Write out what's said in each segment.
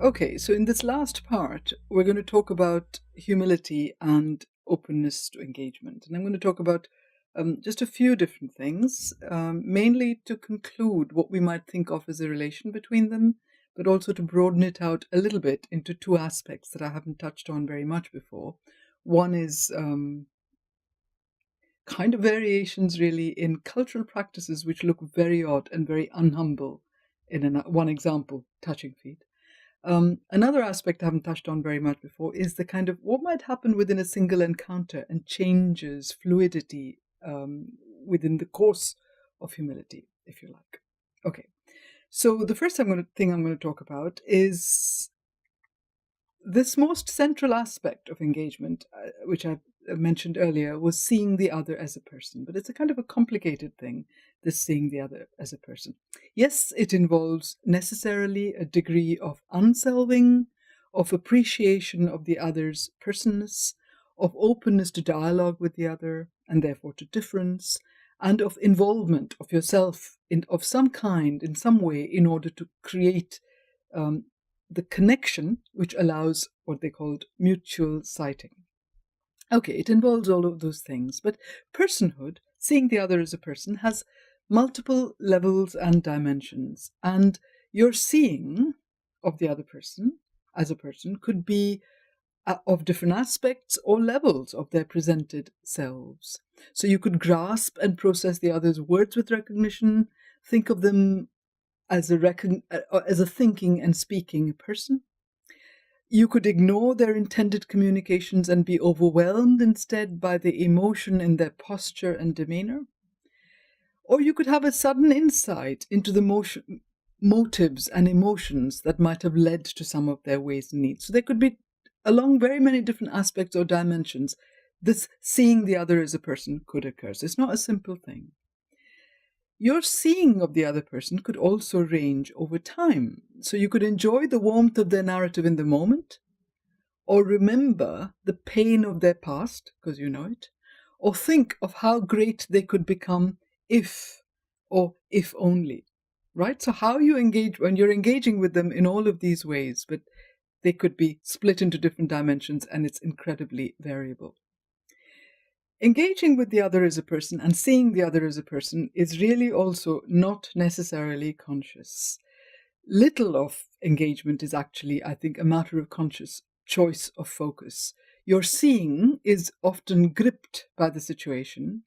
Okay, so in this last part, we're going to talk about humility and openness to engagement. And I'm going to talk about just a few different things, mainly to conclude what we might think of as a relation between them, but also to broaden it out a little bit into two aspects that I haven't touched on very much before. One is kind of variations, really, in cultural practices which look very odd and very unhumble. One example, touching feet. Another aspect I haven't touched on very much before is the kind of what might happen within a single encounter and changes, fluidity within the course of humility, if you like. Okay, so the first thing I'm going to talk about is this most central aspect of engagement, which I mentioned earlier, was seeing the other as a person. But it's a kind of a complicated thing, this seeing the other as a person. Yes, it involves necessarily a degree of unselving, of appreciation of the other's personness, of openness to dialogue with the other, and therefore to difference, and of involvement of yourself of some kind, in some way, in order to create the connection which allows what they called mutual sighting. Okay, it involves all of those things, but personhood, seeing the other as a person, has multiple levels and dimensions, and your seeing of the other person as a person could be of different aspects or levels of their presented selves. So you could grasp and process the other's words with recognition, think of them as a thinking and speaking person. You could ignore their intended communications and be overwhelmed instead by the emotion in their posture and demeanor. Or you could have a sudden insight into the motives and emotions that might have led to some of their ways and needs. So there could be, along very many different aspects or dimensions, this seeing the other as a person could occur. So it's not a simple thing. Your seeing of the other person could also range over time. So you could enjoy the warmth of their narrative in the moment, or remember the pain of their past, because you know it, or think of how great they could become if, or if only, right? So how you engage, when you're engaging with them in all of these ways, but they could be split into different dimensions, and it's incredibly variable. Engaging with the other as a person and seeing the other as a person is really also not necessarily conscious. Little of engagement is actually, I think, a matter of conscious choice of focus. Your seeing is often gripped by the situation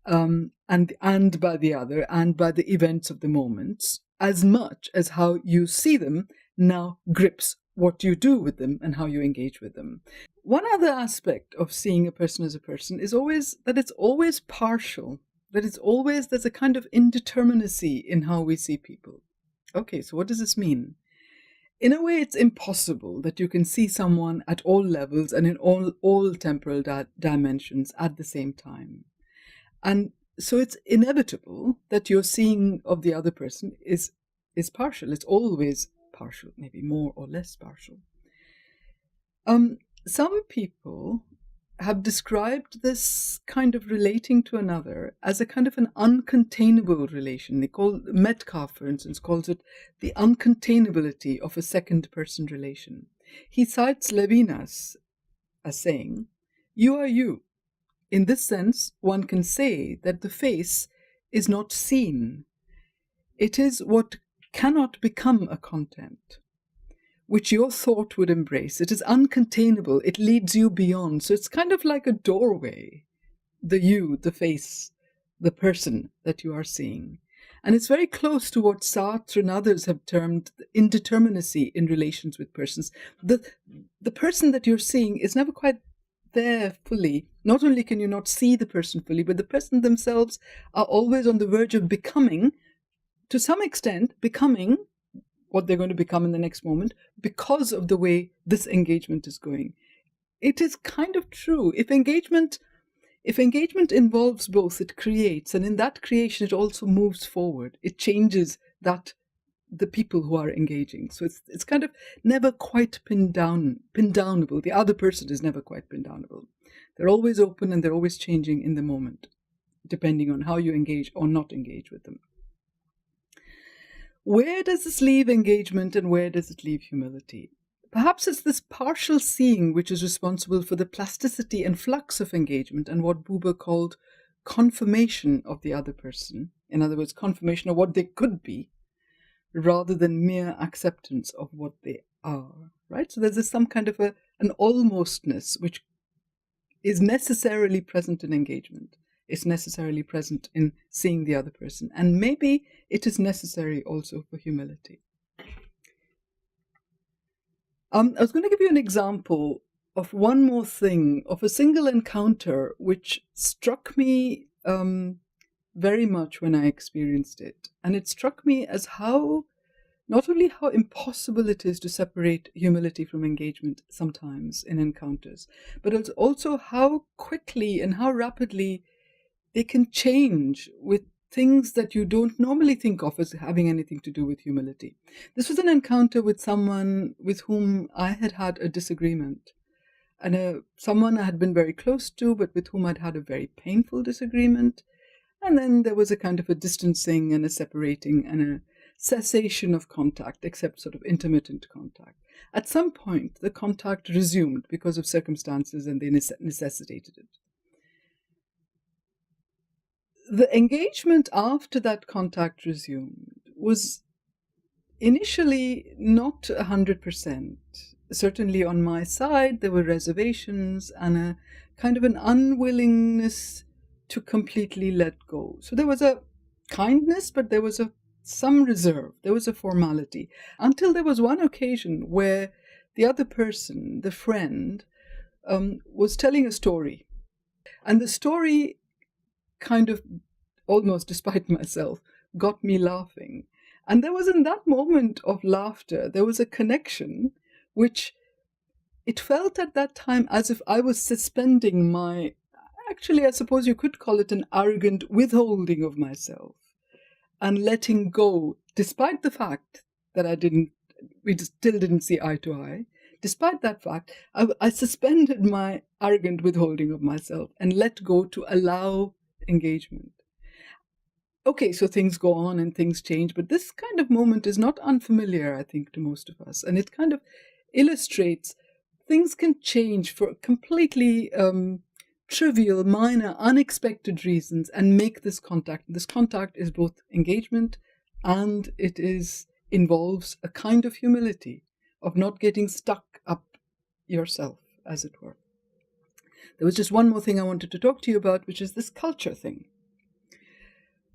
and by the other and by the events of the moments, as much as how you see them now grips what you do with them and how you engage with them. One other aspect of seeing a person as a person is always that it's always partial, that there's a kind of indeterminacy in how we see people. Okay, so what does this mean? In a way, it's impossible that you can see someone at all levels and in all temporal dimensions at the same time. And so it's inevitable that your seeing of the other person is partial. It's always partial, maybe more or less partial. Some people have described this kind of relating to another as a kind of an uncontainable relation. Metcalfe, for instance, calls it the uncontainability of a second-person relation. He cites Levinas as saying, "You are you. In this sense, one can say that the face is not seen. It is what cannot become a content, which your thought would embrace. It is uncontainable. It leads you beyond." So it's kind of like a doorway, the you, the face, the person that you are seeing. And it's very close to what Sartre and others have termed indeterminacy in relations with persons. The person that you're seeing is never quite there fully. Not only can you not see the person fully, but the person themselves are always on the verge of becoming, to some extent, becoming what they're going to become in the next moment because of the way this engagement is going. It is kind of true. If engagement involves both, it creates, and in that creation it also moves forward. It changes the people who are engaging. So it's kind of never quite pin downable. The other person is never quite pin downable. They're always open and they're always changing in the moment, depending on how you engage or not engage with them. Where does this leave engagement and where does it leave humility? Perhaps it's this partial seeing which is responsible for the plasticity and flux of engagement and what Buber called confirmation of the other person. In other words, confirmation of what they could be, rather than mere acceptance of what they are, right? So there's some kind of an almostness which is necessarily present in engagement. It's necessarily present in seeing the other person. And maybe it is necessary also for humility. I was going to give you an example of one more thing, of a single encounter which struck me very much when I experienced it. And it struck me as not only how impossible it is to separate humility from engagement sometimes in encounters, but it's also how quickly and how rapidly they can change with things that you don't normally think of as having anything to do with humility. This was an encounter with someone with whom I had had a disagreement, and someone I had been very close to, but with whom I'd had a very painful disagreement. And then there was a kind of a distancing and a separating and a cessation of contact, except sort of intermittent contact. At some point, the contact resumed because of circumstances, and they necessitated it. The engagement after that contact resumed was initially not 100%. Certainly on my side, there were reservations and a kind of an unwillingness to completely let go. So there was a kindness, but there was some reserve. There was a formality. Until there was one occasion where the other person, the friend, was telling a story. And the story kind of, almost despite myself, got me laughing. And there was, in that moment of laughter, there was a connection which it felt at that time as if I was suspending my, actually, I suppose you could call it an arrogant withholding of myself and letting go, despite the fact that we still didn't see eye to eye. Despite that fact, I suspended my arrogant withholding of myself and let go to allow engagement. Okay, so things go on and things change, but this kind of moment is not unfamiliar, I think, to most of us. And it kind of illustrates things can change for completely trivial, minor, unexpected reasons and make this contact. This contact is both engagement and it involves a kind of humility, of not getting stuck up yourself, as it were. There was just one more thing I wanted to talk to you about, which is this culture thing.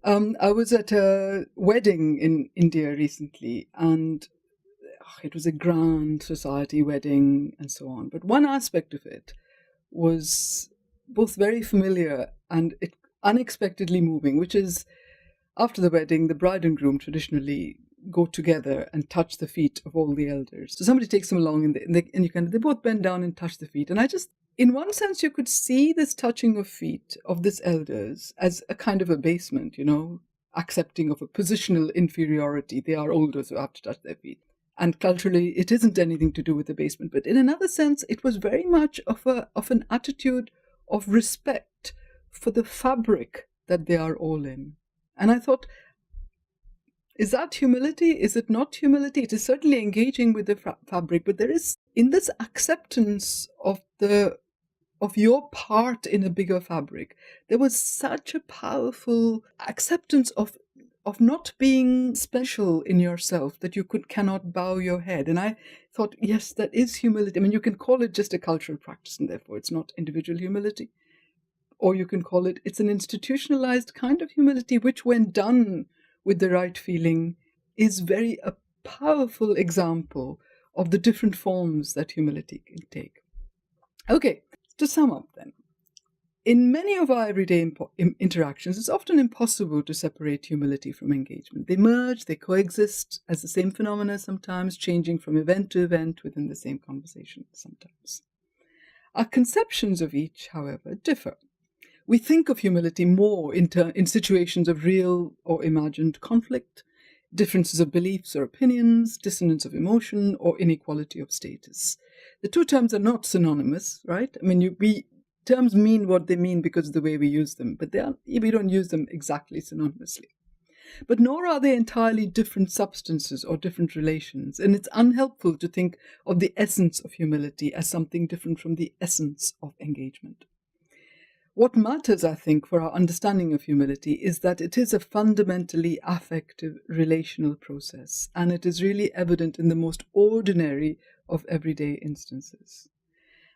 I was at a wedding in India recently, and it was a grand society wedding and so on. But one aspect of it was both very familiar and unexpectedly moving, which is after the wedding, the bride and groom traditionally go together and touch the feet of all the elders. So somebody takes them along and they both bend down and touch the feet. And in one sense, you could see this touching of feet of these elders as a kind of abasement, accepting of a positional inferiority. They are older, so I have to touch their feet. And culturally, it isn't anything to do with abasement. But in another sense, it was very much of an attitude of respect for the fabric that they are all in. And I thought, is that humility? Is it not humility? It is certainly engaging with the fabric, but there is, in this acceptance of your part in a bigger fabric, there was such a powerful acceptance of not being special in yourself that you cannot bow your head. And I thought, yes, that is humility. I mean, you can call it just a cultural practice, and therefore it's not individual humility. Or you can call it's an institutionalized kind of humility, which when done with the right feeling is a powerful example of the different forms that humility can take. Okay, to sum up then. In many of our everyday interactions, it's often impossible to separate humility from engagement. They merge, they coexist as the same phenomena sometimes, changing from event to event within the same conversation sometimes. Our conceptions of each, however, differ. We think of humility more in situations of real or imagined conflict, differences of beliefs or opinions, dissonance of emotion, or inequality of status. The two terms are not synonymous, right? I mean, terms mean what they mean because of the way we use them, but we don't use them exactly synonymously. but nor are they entirely different substances or different relations. And it's unhelpful to think of the essence of humility as something different from the essence of engagement. What matters, I think, for our understanding of humility is that it is a fundamentally affective relational process, and it is really evident in the most ordinary of everyday instances.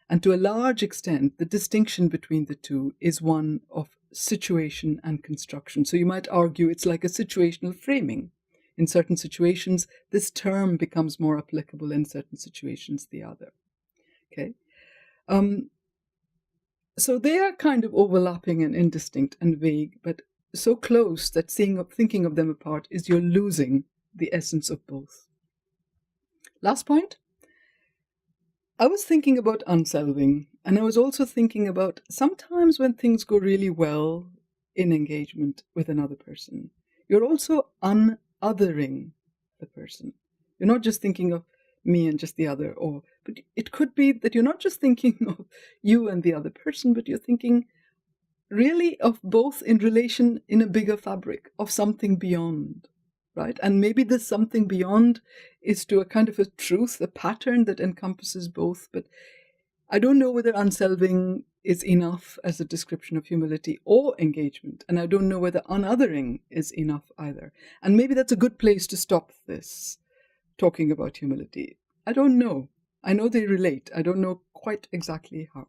And to a large extent, the distinction between the two is one of situation and construction. So you might argue it's like a situational framing. In certain situations, this term becomes more applicable, in certain situations, the other. Okay. So they are kind of overlapping and indistinct and vague, but so close that thinking of them apart is you're losing the essence of both. Last point. I was thinking about unselving, and I was also thinking about sometimes when things go really well in engagement with another person, you're also unothering the person. You're not just thinking of me and just the other, but it could be that you're not just thinking of you and the other person, but you're thinking really of both in relation in a bigger fabric, of something beyond. Right? And maybe this something beyond is to a kind of a truth, a pattern that encompasses both. But I don't know whether unselving is enough as a description of humility or engagement. And I don't know whether unothering is enough either. And maybe that's a good place to stop this, talking about humility. I don't know. I know they relate. I don't know quite exactly how.